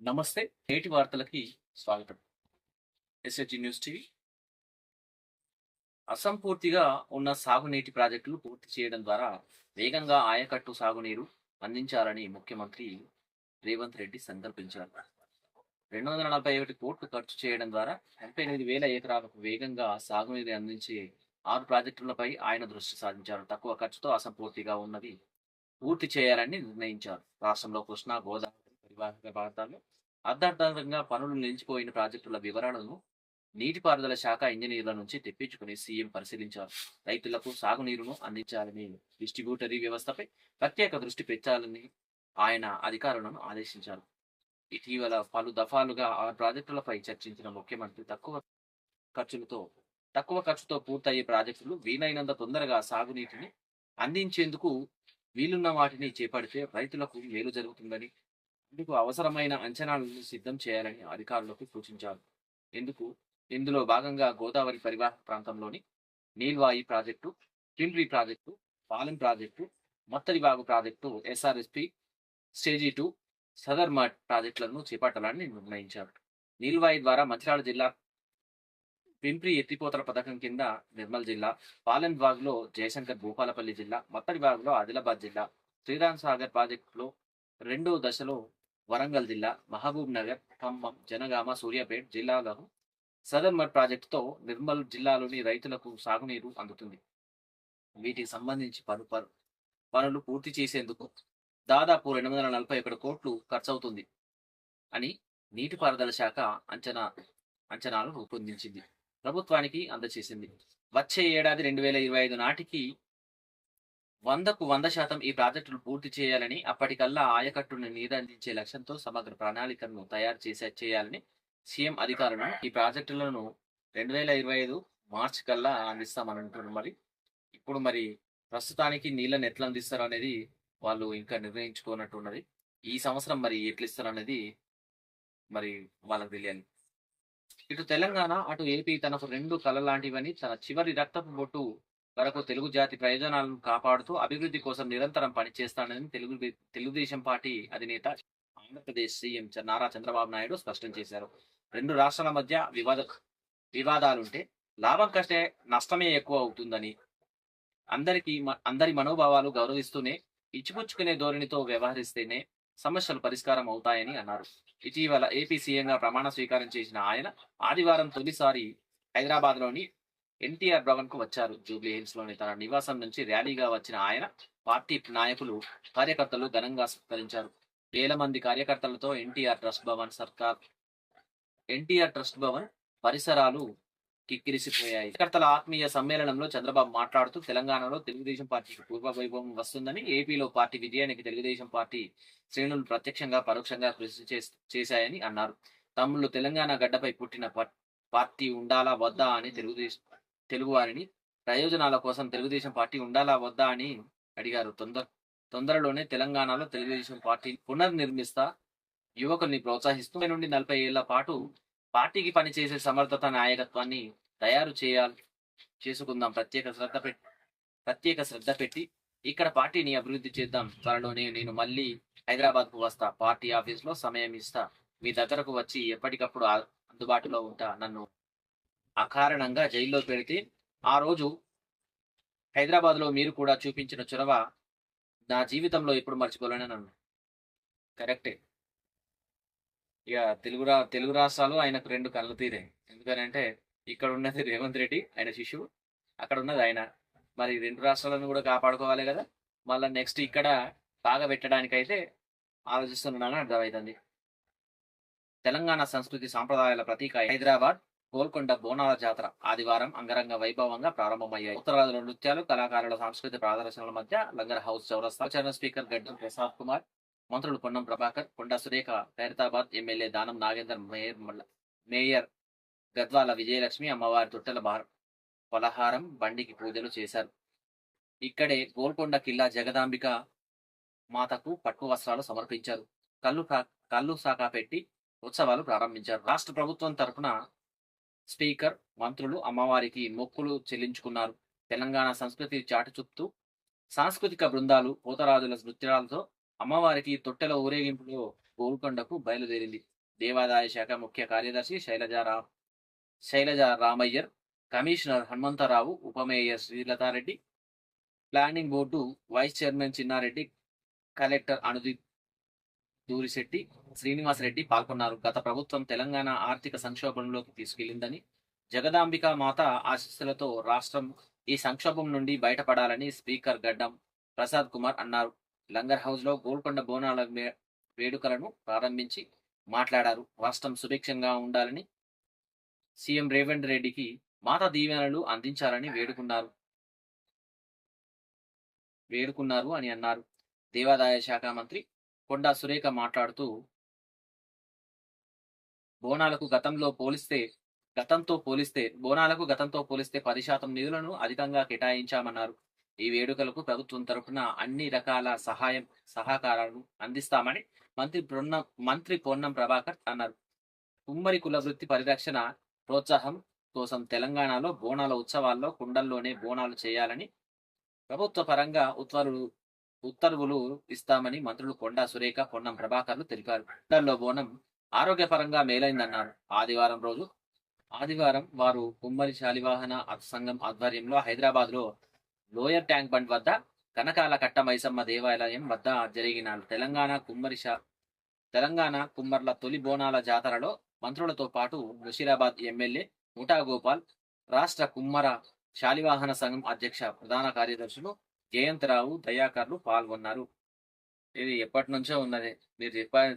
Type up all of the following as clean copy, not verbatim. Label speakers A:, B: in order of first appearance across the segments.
A: నమస్తే. నేటి వార్తలకి స్వాగతం. SH news TV. అసంపూర్తిగా ఉన్న సాగునీటి ప్రాజెక్టులు పూర్తి చేయడం ద్వారా వేగంగా ఆయకట్టు సాగునీరు అందించాలని ముఖ్యమంత్రి రేవంత్ రెడ్డి సంకల్పించారు. 241 కోట్లు ఖర్చు చేయడం ద్వారా 38,000 ఎకరాలకు వేగంగా సాగునీరు అందించే 6 ప్రాజెక్టులపై ఆయన దృష్టి సారించారు. తక్కువ ఖర్చుతో అసంపూర్తిగా ఉన్నవి పూర్తి చేయాలని నిర్ణయించారు. రాష్ట్రంలో కృష్ణా, గోదావరి పరివాహక ప్రాంతాల్లో అర్ధంతరంగా పనులు నిలిచిపోయిన ప్రాజెక్టుల వివరాలను నీటిపారుదల శాఖ ఇంజనీర్ల నుంచి తెప్పించుకుని సీఎం పరిశీలించారు. రైతులకు సాగునీరును అందించాలని డిస్ట్రిబ్యూటరీ వ్యవస్థపై ప్రత్యేక దృష్టి పెట్టాలని ఆయన అధికారులను ఆదేశించారు. ఇటీవల పలు దఫాలుగా ఆ ప్రాజెక్టులపై చర్చించిన ముఖ్యమంత్రి ఖర్చులతో తక్కువ ఖర్చుతో పూర్తయ్యే ప్రాజెక్టులు వీలైనంత తొందరగా సాగునీటిని అందించేందుకు వీలున్న వాటిని చేపడితే రైతులకు మేలు జరుగుతుందని, ఇందుకు అవసరమైన అంచనాలను సిద్ధం చేయాలని అధికారులకు సూచించారు. ఎందుకు ఇందులో భాగంగా గోదావరి పరివాహక ప్రాంతంలోని Neelwai project, Pindri project, Palem project, Mattadivagu project, SRSP stage 2 Sadarmat ప్రాజెక్టులను చేపట్టాలని నిర్ణయించారు. నీల్వాయి ద్వారా మంచిర్యాల జిల్లా, పింప్రి ఎత్తిపోతల పథకం కింద నిర్మల్ జిల్లా, పాలెంవాగ్లో జయశంకర్ భూపాలపల్లి జిల్లా, మత్తడివాగులో ఆదిలాబాద్ జిల్లా, శ్రీరామ్ సాగర్ ప్రాజెక్టులో రెండో దశలో వరంగల్ జిల్లా, మహబూబ్ నగర్, ఖమ్మం, జనగామ, సూర్యాపేట్ జిల్లాలను సదర్ మడ్ ప్రాజెక్టుతో నిర్మల్ జిల్లాలోని రైతులకు సాగునీరు అందుతుంది. వీటికి సంబంధించి పనులు పూర్తి చేసేందుకు దాదాపు 241 కోట్లు ఖర్చవుతుంది అని నీటిపారుదల శాఖ అంచనాలు రూపొందించింది, ప్రభుత్వానికి అందజేసింది. వచ్చే ఏడాది 2025 నాటికి 100% ఈ ప్రాజెక్టులు పూర్తి చేయాలని, అప్పటికల్లా ఆయకట్టును నీరందించే లక్ష్యంతో సమగ్ర ప్రణాళికను తయారు చేయాలని సీఎం అధికారులను ఈ ప్రాజెక్టులను 2025 మార్చి కల్లా అందిస్తామని అంటున్నారు. ఇప్పుడు ప్రస్తుతానికి నీళ్ళని ఎట్లా అందిస్తారు అనేది వాళ్ళు ఇంకా నిర్ణయించుకోనట్టున్నది. ఈ సంవత్సరం ఎట్లా ఇస్తారు అనేది వాళ్ళకి తెలియాలి. ఇటు తెలంగాణ, అటు ఏపీ తనకు రెండు కలలాంటివని, తన చివరి రక్తపు బొట్టు వరకు తెలుగు జాతి ప్రయోజనాలను కాపాడుతూ అభివృద్ధి కోసం నిరంతరం పనిచేస్తానని తెలుగుదేశం పార్టీ అధినేత, ఆంధ్రప్రదేశ్ సీఎం నారా చంద్రబాబు నాయుడు స్పష్టం చేశారు. రెండు రాష్ట్రాల మధ్య వివాదాలుంటే లాభం కంటే నష్టమే ఎక్కువ అవుతుందని, అందరి మనోభావాలు గౌరవిస్తూనే ఇచ్చిపుచ్చుకునే ధోరణితో వ్యవహరిస్తేనే సమస్యలు పరిష్కారం అవుతాయని అన్నారు. ఇటీవల ఏపీ సీఎంగా ప్రమాణ స్వీకారం చేసిన ఆయన ఆదివారం తొలిసారి హైదరాబాద్లోని ఎన్టీఆర్ భవన్ కు వచ్చారు. జూబ్లీ హిల్స్ లోని తన నివాసం నుంచి ర్యాలీగా వచ్చిన ఆయన పార్టీ నాయకులు, కార్యకర్తలు ఘనంగా సత్కరించారు. వేల మంది కార్యకర్తలతో ఎన్టీఆర్ ట్రస్ట్ భవన్ పరిసరాలు కిక్కిరిసిపోయాయి. కార్యకర్తల ఆత్మీయ సమ్మేళనంలో చంద్రబాబు మాట్లాడుతూ తెలంగాణలో తెలుగుదేశం పార్టీకి పూర్వ వైభవం వస్తుందని, ఏపీలో పార్టీ విజయానికి తెలుగుదేశం పార్టీ శ్రేణులు ప్రత్యక్షంగా పరోక్షంగా కృషి చేశాయని అన్నారు. తమ్ముళ్ళు తెలంగాణ గడ్డపై పుట్టిన పార్టీ ఉండాలా వద్దా అని తెలుగువారిని ప్రయోజనాల కోసం తెలుగుదేశం పార్టీ ఉండాలా వద్దా అని అడిగారు. తొందరలోనే తెలంగాణలో తెలుగుదేశం పార్టీ పునర్నిర్మిస్తా, యువకుల్ని ప్రోత్సహిస్తూ నుండి 40 ఏళ్ల పాటు పార్టీకి పనిచేసే సమర్థత, నాయకత్వాన్ని తయారు చేసుకుందాం. ప్రత్యేక శ్రద్ధ పెట్టి ఇక్కడ పార్టీని అభివృద్ధి చేద్దాం. త్వరలోనే నేను మళ్ళీ హైదరాబాద్ కు వస్తా. పార్టీ ఆఫీస్ లో సమయం ఇస్తా. మీ దగ్గరకు వచ్చి ఎప్పటికప్పుడు అందుబాటులో ఉంటా. నన్ను అకారణంగా జైల్లో పెడితే ఆ రోజు హైదరాబాద్ లో మీరు కూడా చూపించిన చొరవ నా జీవితంలో ఎప్పుడు మర్చిపోలేని నన్ను. కరెక్టే. ఇక తెలుగు రాష్ట్రాలు ఆయనకు రెండు కళ్ళు తీరే. ఎందుకనంటే ఇక్కడ ఉన్నది రేవంత్ రెడ్డి, ఆయన శిష్యుడు, అక్కడ ఉన్నది ఆయన. రెండు రాష్ట్రాలను కూడా కాపాడుకోవాలి కదా. మళ్ళీ నెక్స్ట్ ఇక్కడ బాగా పెట్టడానికైతే ఆలోచిస్తున్నానని అర్థమవుతుంది. తెలంగాణ సంస్కృతి సాంప్రదాయాల ప్రతీక హైదరాబాద్ గోల్కొండ బోనాల జాతర ఆదివారం అంగరంగ వైభవంగా ప్రారంభమయ్యాయి. ఉత్తరాదిలో నృత్యాలు, కళాకారుల సాంస్కృతిక ప్రదర్శనల మధ్య లంగర్ హౌస్ చౌరస్తా స్పీకర్ గడ్డం ప్రసాద్ కుమార్, మంత్రులు పొన్నం ప్రభాకర్, కొండా సురేఖ, ఖైరతాబాద్ ఎమ్మెల్యే దానం నాగేందర్, మేయర్ గద్వాల విజయలక్ష్మి అమ్మవారి తొట్టెల పలహారం బండికి పూజలు చేశారు. ఇక్కడే గోల్కొండ కిల్లా జగదాంబిక మాతకు పట్టు వస్త్రాలు సమర్పించారు. కళ్ళు సాకా పెట్టి ఉత్సవాలు ప్రారంభించారు. రాష్ట్ర ప్రభుత్వం తరఫున స్పీకర్, మంత్రులు అమ్మవారికి మొక్కులు చెల్లించుకున్నారు. తెలంగాణ సంస్కృతి చాటు చూపుతూ సాంస్కృతిక బృందాలు, పోతరాజుల నృత్యాలతో అమ్మవారికి తొట్టెల ఊరేగింపులో గోల్కొండకు బయలుదేరింది. దేవాదాయ శాఖ ముఖ్య కార్యదర్శి శైలజ రామయ్యర్, కమిషనర్ హనుమంతరావు, ఉప mayor Srilatha Reddy, planning board vice chairman Chinna Reddy, collector Anudeep Durishetti, Srinivasa Reddy పాల్గొన్నారు. గత ప్రభుత్వం తెలంగాణ ఆర్థిక సంక్షోభంలోకి తీసుకెళ్లిందని, జగదాంబిక మాత ఆశీస్సులతో రాష్ట్రం ఈ సంక్షోభం నుండి బయటపడాలని స్పీకర్ గడ్డం ప్రసాద్ కుమార్ అన్నారు. లంగర్ హౌస్ లో గోల్కొండ బోనాల వేడుకలను ప్రారంభించి మాట్లాడారు. రాష్ట్రం సుభిక్షంగా ఉండాలని సీఎం రేవంత్ రెడ్డికి మాత దీవెనలు అందించాలని వేడుకున్నారు అని అన్నారు. దేవాదాయ శాఖ మంత్రి కొండా సురేఖ మాట్లాడుతూ బోనాలకు గతంతో పోలిస్తే 10% నిధులను అధికంగా కేటాయించామన్నారు. ఈ వేడుకలకు ప్రభుత్వం తరపున అన్ని రకాల సహకారాలను అందిస్తామని మంత్రి పొన్నం ప్రభాకర్ అన్నారు. కుమ్మరి కుల వృత్తి పరిరక్షణ ప్రోత్సాహం కోసం తెలంగాణలో బోనాల ఉత్సవాల్లో కుండల్లోనే బోనాలు చేయాలని ప్రభుత్వ పరంగా ఉత్తర్వులు ఇస్తామని మంత్రులు కొండా సురేఖ, పొన్నం ప్రభాకర్లు తెలిపారు. కుండల్లో బోనం ఆరోగ్యపరంగా మేలైందన్నారు. ఆదివారం వారు కుమ్మరి శాలివాహన సంఘం ఆధ్వర్యంలో హైదరాబాద్ లో లోయర్ ట్యాంక్ బండ్ వద్ద కనకాల కట్ట మైసమ్మ దేవాలయం వద్ద జరిగిన తెలంగాణ కుమ్మర్ల తొలి బోనాల జాతరలో మంత్రులతో పాటు ముషీరాబాద్ ఎమ్మెల్యే ముఠా గోపాల్, రాష్ట్ర కుమ్మర శాలివాహన సంఘం అధ్యక్ష ప్రధాన కార్యదర్శులు జయంతరావు, దయాకర్లు పాల్గొన్నారు. ఇది ఎప్పటి నుంచో ఉన్నది. మీరు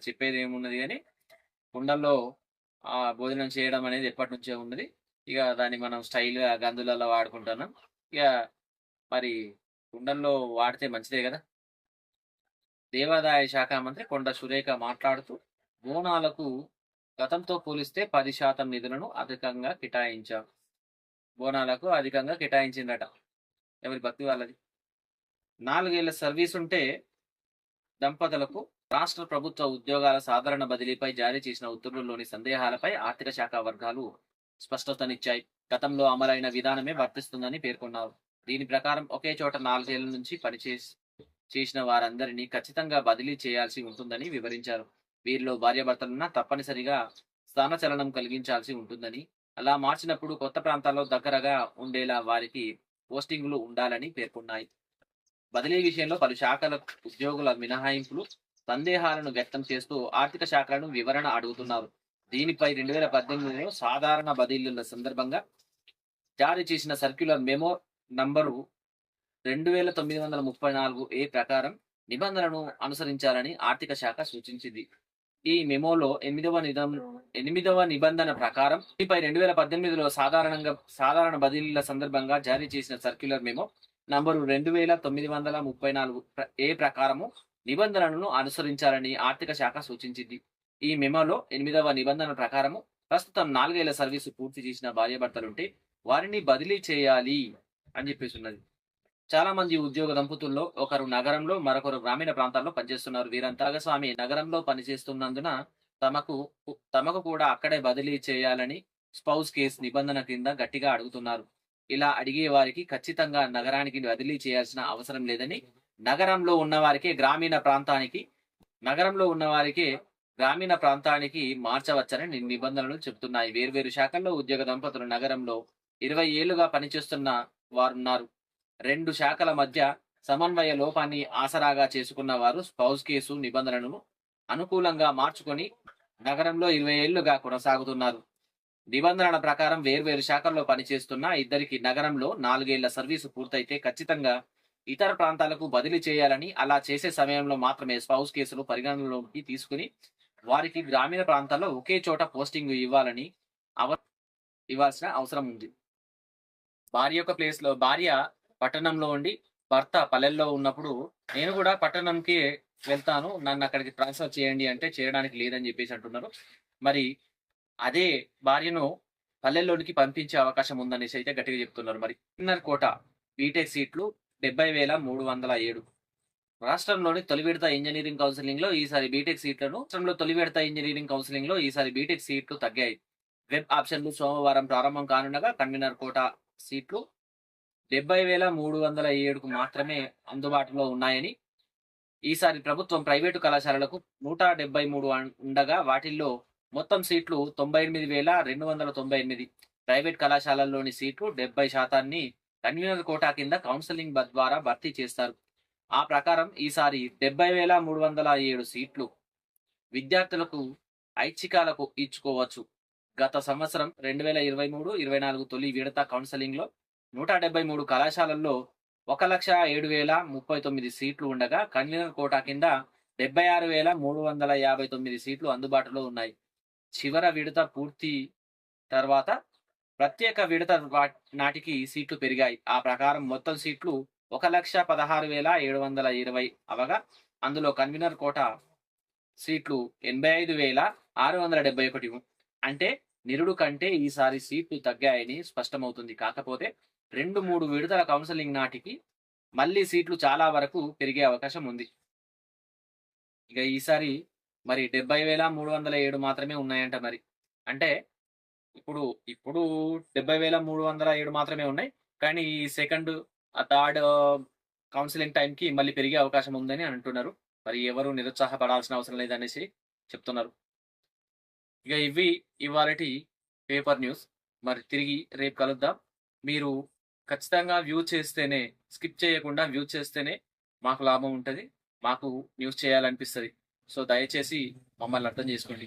A: చెప్పేది ఏమున్నది కానీ కుండల్లో భోజనం చేయడం అనేది ఎప్పటి నుంచో ఉన్నది. ఇక దాన్ని మనం స్టైల్గా గందులలో వాడుకుంటున్నాం. ఇక మరి కుండల్లో వాడితే మంచిదే కదా. దేవాదాయ శాఖ మంత్రి కొండ సురేఖ మాట్లాడుతూ బోనాలకు గతంతో పోలిస్తే 10% నిధులను అధికంగా కేటాయించిందట. ఎవరి భక్తి వాళ్ళది. 4 ఏళ్ల సర్వీస్ ఉంటే దంపతులకు రాష్ట్ర ప్రభుత్వ ఉద్యోగాల సాధారణ బదిలీపై జారీ చేసిన ఉత్తర్వుల్లోని సందేహాలపై ఆర్థిక శాఖ వర్గాలు స్పష్టతనిచ్చాయి. గతంలో అమలైన విధానమే వర్తిస్తుందని పేర్కొన్నారు. దీని ప్రకారం ఒకే చోట 4 ఏళ్ల నుంచి చేసిన వారందరినీ ఖచ్చితంగా బదిలీ చేయాల్సి ఉంటుందని వివరించారు. వీరిలో భార్యాభర్తలున్నా తప్పనిసరిగా స్థానచలనం కలిగించాల్సి ఉంటుందని, అలా మార్చినప్పుడు కొత్త ప్రాంతాల్లో దగ్గరగా ఉండేలా వారికి పోస్టింగులు ఉండాలని పేర్కొన్నాయి. బదిలీ విషయంలో పలు శాఖల ఉద్యోగుల మినహాయింపులు సందేహాలను వ్యక్తం చేస్తూ ఆర్థిక శాఖలను వివరణ అడుగుతున్నారు. దీనిపై 2018లో సాధారణ బదిలీల సందర్భంగా జారీ చేసిన సర్క్యులర్ మెమో నంబరు 2934 ప్రకారం నిబంధనలను అనుసరించాలని ఆర్థిక శాఖ సూచించింది. ఈ మెమోలో 8వ నిబంధన ప్రకారం దీనిపై 2018లో సాధారణ బదిలీల సందర్భంగా జారీ చేసిన సర్క్యులర్ మెమో నంబరు 2934 ప్రకారము నిబంధనలను అనుసరించాలని ఆర్థిక శాఖ సూచించింది. ఈ మెమోలో 8వ నిబంధన ప్రకారము ప్రస్తుతం 4 ఏళ్ల సర్వీసు పూర్తి చేసిన భార్యాభర్తలుంటే వారిని బదిలీ చేయాలి అని చెప్పేసి ఉన్నది. చాలా మంది ఉద్యోగ దంపతుల్లో ఒకరు నగరంలో, మరొకరు గ్రామీణ ప్రాంతాల్లో పనిచేస్తున్నారు. వీరంతా భాగస్వామి నగరంలో పనిచేస్తున్నందున తమకు కూడా అక్కడే బదిలీ చేయాలని స్పౌస్ కేసు నిబంధన కింద గట్టిగా అడుగుతున్నారు. ఇలా అడిగే వారికి ఖచ్చితంగా నగరానికి బదిలీ చేయాల్సిన అవసరం లేదని, నగరంలో ఉన్న వారికే గ్రామీణ ప్రాంతానికి మార్చవచ్చని నిబంధనలు చెబుతున్నాయి. వేర్వేరు శాఖల్లో ఉద్యోగ దంపతులు నగరంలో 20 ఏళ్లుగా పనిచేస్తున్న వారున్నారు. 2 శాఖల మధ్య సమన్వయ లోపాన్ని ఆసరాగా చేసుకున్న వారు స్పౌస్ కేసు నిబంధనలను అనుకూలంగా మార్చుకొని నగరంలో 20 ఏళ్లుగా కొనసాగుతున్నారు. నిబంధనల ప్రకారం వేర్వేరు శాఖల్లో పనిచేస్తున్న ఇద్దరికి నగరంలో 4 ఏళ్ల సర్వీసు పూర్తయితే ఖచ్చితంగా ఇతర ప్రాంతాలకు బదిలీ చేయాలని, అలా చేసే సమయంలో మాత్రమే స్పౌస్ కేసులు పరిగణనలోకి తీసుకుని వారికి గ్రామీణ ప్రాంతాల్లో ఒకే చోట పోస్టింగ్ ఇవ్వాల్సిన అవసరం ఉంది. భార్య పట్టణంలో ఉండి భర్త పల్లెల్లో ఉన్నప్పుడు నేను కూడా పట్టణంకి వెళ్తాను, నన్ను అక్కడికి ట్రాన్స్ఫర్ చేయండి అంటే చేయడానికి లేదని చెప్పేసి అంటున్నారు. మరి అదే భార్యను పల్లెల్లోనికి పంపించే అవకాశం ఉందనేసి అయితే గట్టిగా చెప్తున్నారు. మరి ఇన్నర్ కోట బీటెక్ సీట్లు 70,307. రాష్ట్రంలోని తొలి విడత ఇంజనీరింగ్ కౌన్సిలింగ్ లో ఈసారి బీటెక్ సీట్లు తగ్గాయి. వెబ్ ఆప్షన్లు సోమవారం ప్రారంభం కానుండగా కన్వీనర్ కోట సీట్లు 70,307కు మాత్రమే అందుబాటులో ఉన్నాయని ఈసారి ప్రభుత్వం ప్రైవేటు కళాశాలలకు 173 ఉండగా వాటిల్లో మొత్తం సీట్లు 98,298. ప్రైవేట్ కళాశాలల్లోని సీట్లు 70% కన్వీనర్ కోటా కింద కౌన్సెలింగ్ ద్వారా భర్తీ చేస్తారు. ఆ ప్రకారం ఈసారి 70,307 సీట్లు విద్యార్థులకు ఐచ్ఛికాలకు ఇచ్చుకోవచ్చు. గత సంవత్సరం 2023-24 తొలి విడత కౌన్సెలింగ్లో 173 కళాశాలల్లో 1,07,039 సీట్లు ఉండగా కన్వీనర్ కోటా కింద 76,359 సీట్లు అందుబాటులో ఉన్నాయి. చివర విడత పూర్తి తర్వాత ప్రత్యేక విడత నాటికి సీట్లు పెరిగాయి. ఆ ప్రకారం మొత్తం సీట్లు 1,16,720 అవగా అందులో కన్వీనర్ కోటా సీట్లు 85,671. అంటే నిరుడు కంటే ఈసారి సీట్లు తగ్గాయని స్పష్టమవుతుంది. కాకపోతే 2-3 విడతల కౌన్సెలింగ్ నాటికి మళ్ళీ సీట్లు చాలా వరకు పెరిగే అవకాశం ఉంది. ఇక ఈసారి మరి 70,307 మాత్రమే ఉన్నాయంట మరి. అంటే ఇప్పుడు ఇప్పుడు 70,307 మాత్రమే ఉన్నాయి. కానీ ఈ సెకండ్, థర్డ్ కౌన్సిలింగ్ టైంకి మళ్ళీ పెరిగే అవకాశం ఉందని అంటున్నారు. మరి ఎవరు నిరుత్సాహపడాల్సిన అవసరం లేదనేసి చెప్తున్నారు. ఇక ఇవి ఇవాళటి పేపర్ న్యూస్. మరి తిరిగి రేపు కలుద్దాం. మీరు ఖచ్చితంగా వ్యూ చేస్తేనే, స్కిప్ చేయకుండా వ్యూ చేస్తేనే మాకు లాభం ఉంటుంది, మాకు న్యూస్ చేయాలనిపిస్తుంది. సో దయచేసి మమ్మల్ని అర్థం చేసుకోండి.